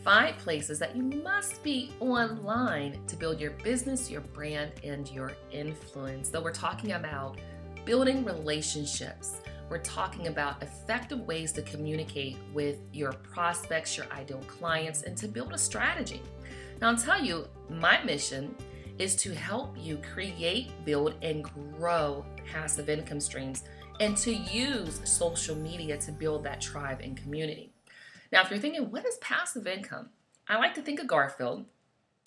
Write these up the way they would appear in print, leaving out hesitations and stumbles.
5 places that you must be online to build your business, your brand, and your influence. So we're talking about building relationships. We're talking about effective ways to communicate with your prospects, your ideal clients, and to build a strategy. Now, I'll tell you, my mission is to help you create, build, and grow passive income streams and to use social media to build that tribe and community. Now, if you're thinking, what is passive income? I like to think of Garfield,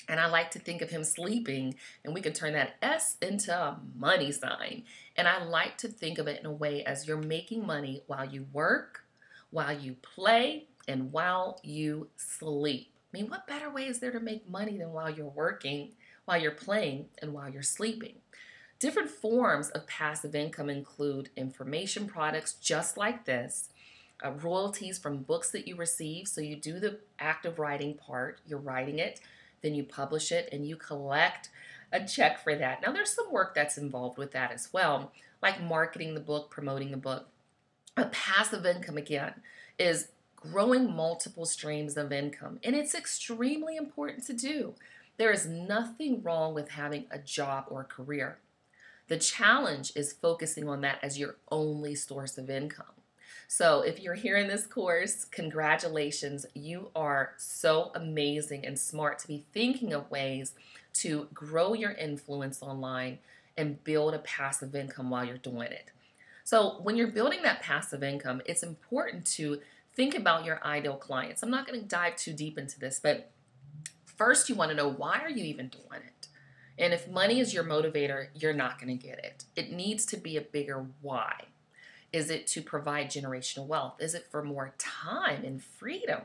and I like to think of him sleeping, and we can turn that S into a money sign. And I like to think of it in a way as you're making money while you work, while you play, and while you sleep. I mean, what better way is there to make money than while you're working, while you're playing, and while you're sleeping? Different forms of passive income include information products just like this, royalties from books that you receive. So you do the active writing part, you're writing it, then you publish it, and you collect a check for that. Now, there's some work that's involved with that as well, like marketing the book, promoting the book. A passive income, again, is growing multiple streams of income, and it's extremely important to do. There is nothing wrong with having a job or a career. The challenge is focusing on that as your only source of income. So if you're here in this course, congratulations. You are so amazing and smart to be thinking of ways to grow your influence online and build a passive income while you're doing it. So when you're building that passive income, it's important to think about your ideal clients. I'm not going to dive too deep into this, but first you want to know, why are you even doing it? And if money is your motivator, you're not going to get it. It needs to be a bigger why. Is it to provide generational wealth? Is it for more time and freedom?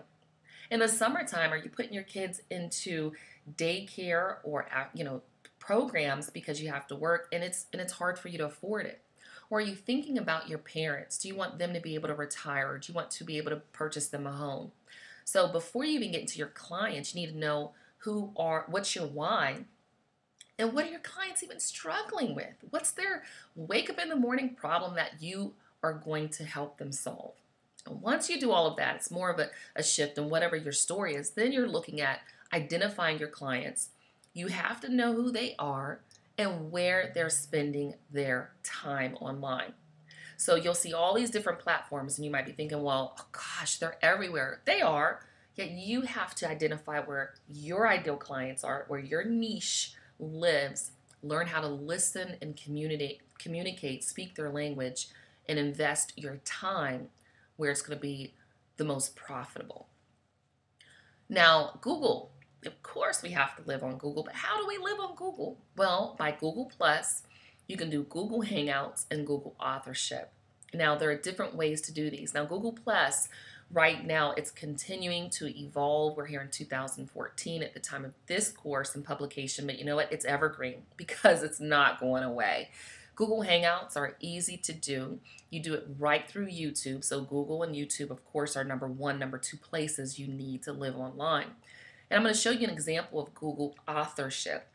In the summertime, are you putting your kids into daycare or programs because you have to work and it's hard for you to afford it? Or are you thinking about your parents? Do you want them to be able to retire, or do you want to be able to purchase them a home? So before you even get into your clients, you need to know what's your why, and what are your clients even struggling with? What's their wake up in the morning problem that you are going to help them solve? And once you do all of that, it's more of a shift in whatever your story is. Then you're looking at identifying your clients. You have to know who they are and where they're spending their time online. So you'll see all these different platforms, and you might be thinking, well, oh gosh, they're everywhere. They are, yet you have to identify where your ideal clients are, where your niche lives, learn how to listen and communicate, speak their language, and invest your time where it's going to be the most profitable. Now, Google, of course we have to live on Google, but how do we live on Google? Well, by Google Plus, you can do Google Hangouts and Google Authorship. Now, there are different ways to do these. Now, Google Plus, right now, it's continuing to evolve. We're here in 2014 at the time of this course and publication, but you know what? It's evergreen because it's not going away. Google Hangouts are easy to do. You do it right through YouTube. So Google and YouTube, of course, are number 1, number 2 places you need to live online. And I'm going to show you an example of Google Authorship.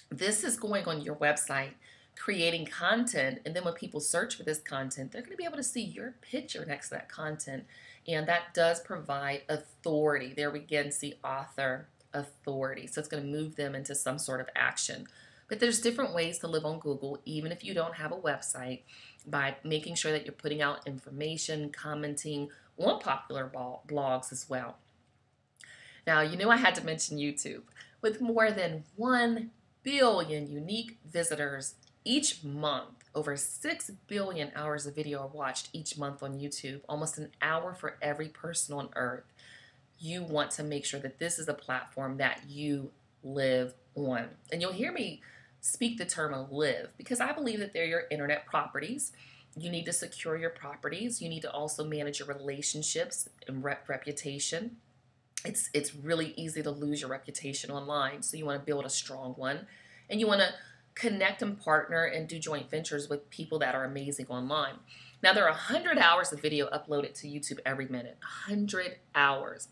This is going on your website, creating content, and then when people search for this content, they're going to be able to see your picture next to that content, and that does provide authority. There we again see author authority, so it's going to move them into some sort of action. But there's different ways to live on Google, even if you don't have a website, by making sure that you're putting out information, commenting on popular blogs as well. Now, you knew I had to mention YouTube. With more than 1 billion unique visitors each month, over 6 billion hours of video are watched each month on YouTube, almost an hour for every person on earth. You want to make sure that this is a platform that you live on. And you'll hear me speak the term live because I believe that they're your internet properties. You need to secure your properties. You need to also manage your relationships and reputation. It's really easy to lose your reputation online, so you want to build a strong one. And you want to connect and partner and do joint ventures with people that are amazing online. Now, there are 100 hours of video uploaded to YouTube every minute. 100 hours.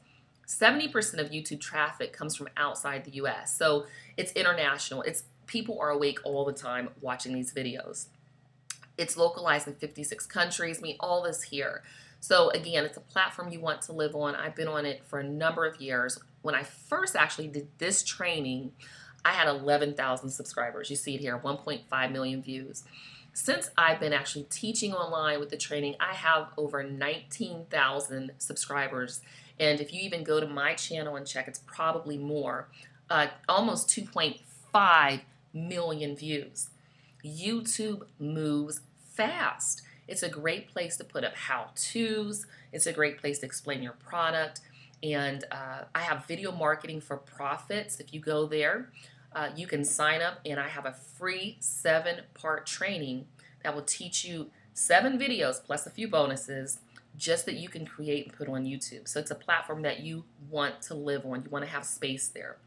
70% of YouTube traffic comes from outside the US, so it's international. People are awake all the time watching these videos. It's localized in 56 countries. I mean, all this here. So again, it's a platform you want to live on. I've been on it for a number of years. When I first actually did this training, I had 11,000 subscribers. You see it here, 1.5 million views. Since I've been actually teaching online with the training, I have over 19,000 subscribers. And if you even go to my channel and check, it's probably more, almost 2.5 million views. YouTube moves fast. It's a great place to put up how-tos. It's a great place to explain your product. And I have video marketing for profits. If you go there, you can sign up, and I have a free 7-part training that will teach you 7 videos plus a few bonuses just that you can create and put on YouTube. So it's a platform that you want to live on. You want to have space there.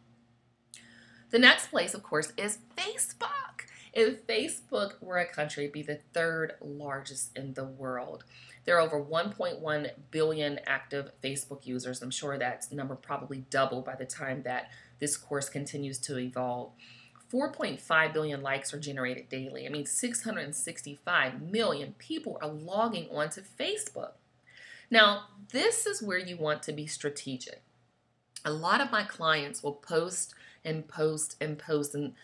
The next place, of course, is Facebook. If Facebook were a country, it'd be the 3rd largest in the world. There are over 1.1 billion active Facebook users. I'm sure that number probably double by the time that this course continues to evolve. 4.5 billion likes are generated daily. I mean, 665 million people are logging onto Facebook. Now, this is where you want to be strategic. A lot of my clients will post and post and post and,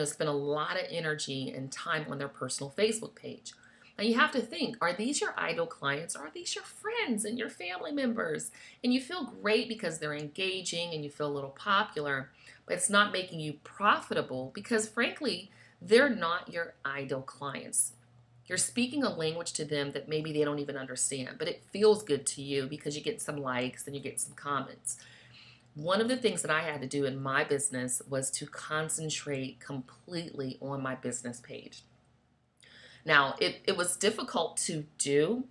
spend a lot of energy and time on their personal Facebook page. Now you have to think, are these your ideal clients, or are these your friends and your family members? And you feel great because they're engaging and you feel a little popular, but it's not making you profitable because frankly, they're not your ideal clients. You're speaking a language to them that maybe they don't even understand, but it feels good to you because you get some likes and you get some comments. One of the things that I had to do in my business was to concentrate completely on my business page. Now, it was difficult to do,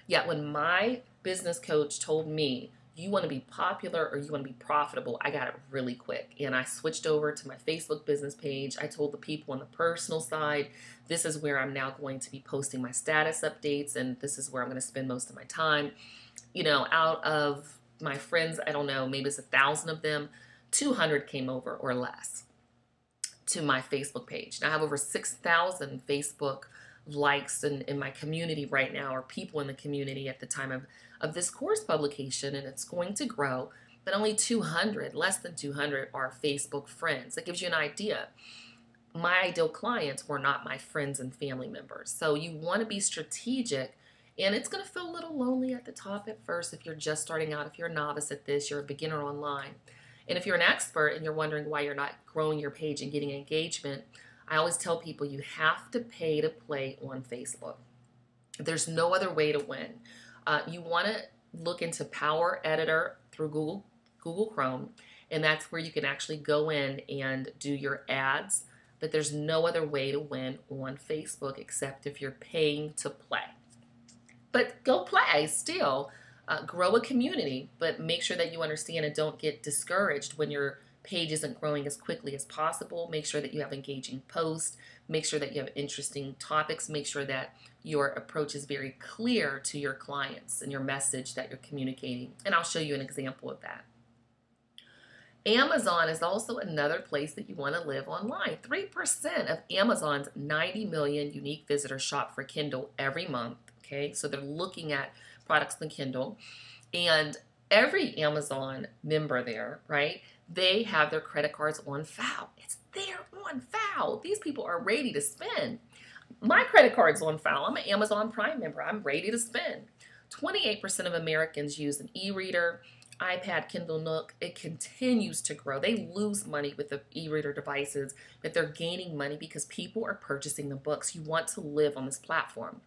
yet when my business coach told me, you want to be popular or you want to be profitable, I got it really quick. And I switched over to my Facebook business page. I told the people on the personal side, this is where I'm now going to be posting my status updates, and this is where I'm going to spend most of my time. Out of my friends, I don't know, maybe it's 1,000 of them, 200 came over or less to my Facebook page. Now I have over 6,000 Facebook likes in my community right now, or people in the community at the time of this course publication, and it's going to grow, but only 200, less than 200 are Facebook friends. That gives you an idea. My ideal clients were not my friends and family members. So you want to be strategic. And it's going to feel a little lonely at the top at first if you're just starting out. If you're a novice at this, you're a beginner online. And if you're an expert and you're wondering why you're not growing your page and getting engagement, I always tell people you have to pay to play on Facebook. There's no other way to win. You want to look into Power Editor through Google Chrome, and that's where you can actually go in and do your ads. But there's no other way to win on Facebook except if you're paying to play. But go play still. Grow a community, but make sure that you understand and don't get discouraged when your page isn't growing as quickly as possible. Make sure that you have engaging posts. Make sure that you have interesting topics. Make sure that your approach is very clear to your clients and your message that you're communicating. And I'll show you an example of that. Amazon is also another place that you want to live online. 3% of Amazon's 90 million unique visitors shop for Kindle every month. Okay, so they're looking at products in Kindle, and every Amazon member there, right, they have their credit cards on file. It's there on file. These people are ready to spend. My credit card's on file. I'm an Amazon Prime member. I'm ready to spend. 28% of Americans use an e-reader, iPad, Kindle Nook. It continues to grow. They lose money with the e-reader devices, but they're gaining money because people are purchasing the books. You want to live on this platform.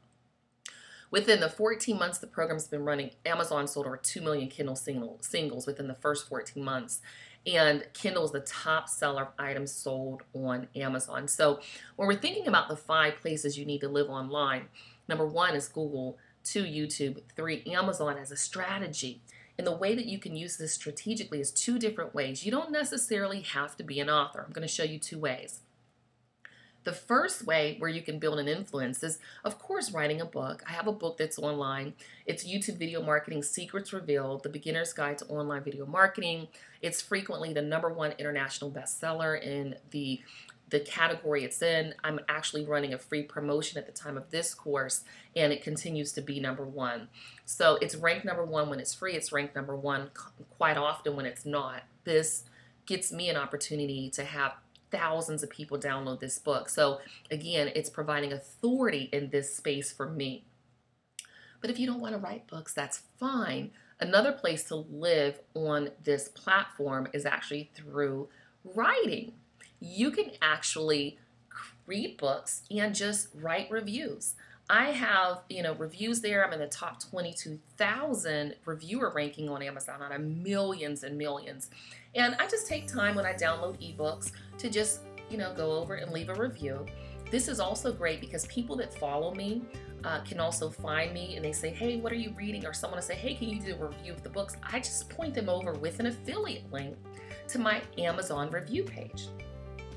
Within the 14 months the program's been running, Amazon sold over 2 million Kindle singles within the first 14 months. And Kindle is the top seller of items sold on Amazon. So when we're thinking about the 5 places you need to live online, number 1 is Google, 2, YouTube, 3, Amazon as a strategy. And the way that you can use this strategically is 2 different ways. You don't necessarily have to be an author. I'm going to show you 2 ways. The first way where you can build an influence is, of course, writing a book. I have a book that's online. It's YouTube Video Marketing Secrets Revealed, The Beginner's Guide to Online Video Marketing. It's frequently the #1 international bestseller in the the category it's in. I'm actually running a free promotion at the time of this course, and it continues to be #1. So it's ranked #1 when it's free. It's ranked #1 quite often when it's not. This gets me an opportunity to have thousands of people download this book. So again, it's providing authority in this space for me. But if you don't want to write books, that's fine. Another place to live on this platform is actually through writing. You can actually read books and just write reviews. I have, reviews there. I'm in the top 22,000 reviewer ranking on Amazon out of millions and millions. And I just take time when I download ebooks to just, go over and leave a review. This is also great because people that follow me can also find me and they say, hey, what are you reading? Or someone will say, hey, can you do a review of the books? I just point them over with an affiliate link to my Amazon review page.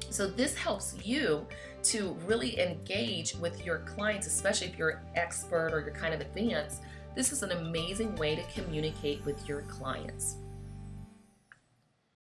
So this helps you to really engage with your clients, especially if you're an expert or you're kind of advanced. This is an amazing way to communicate with your clients.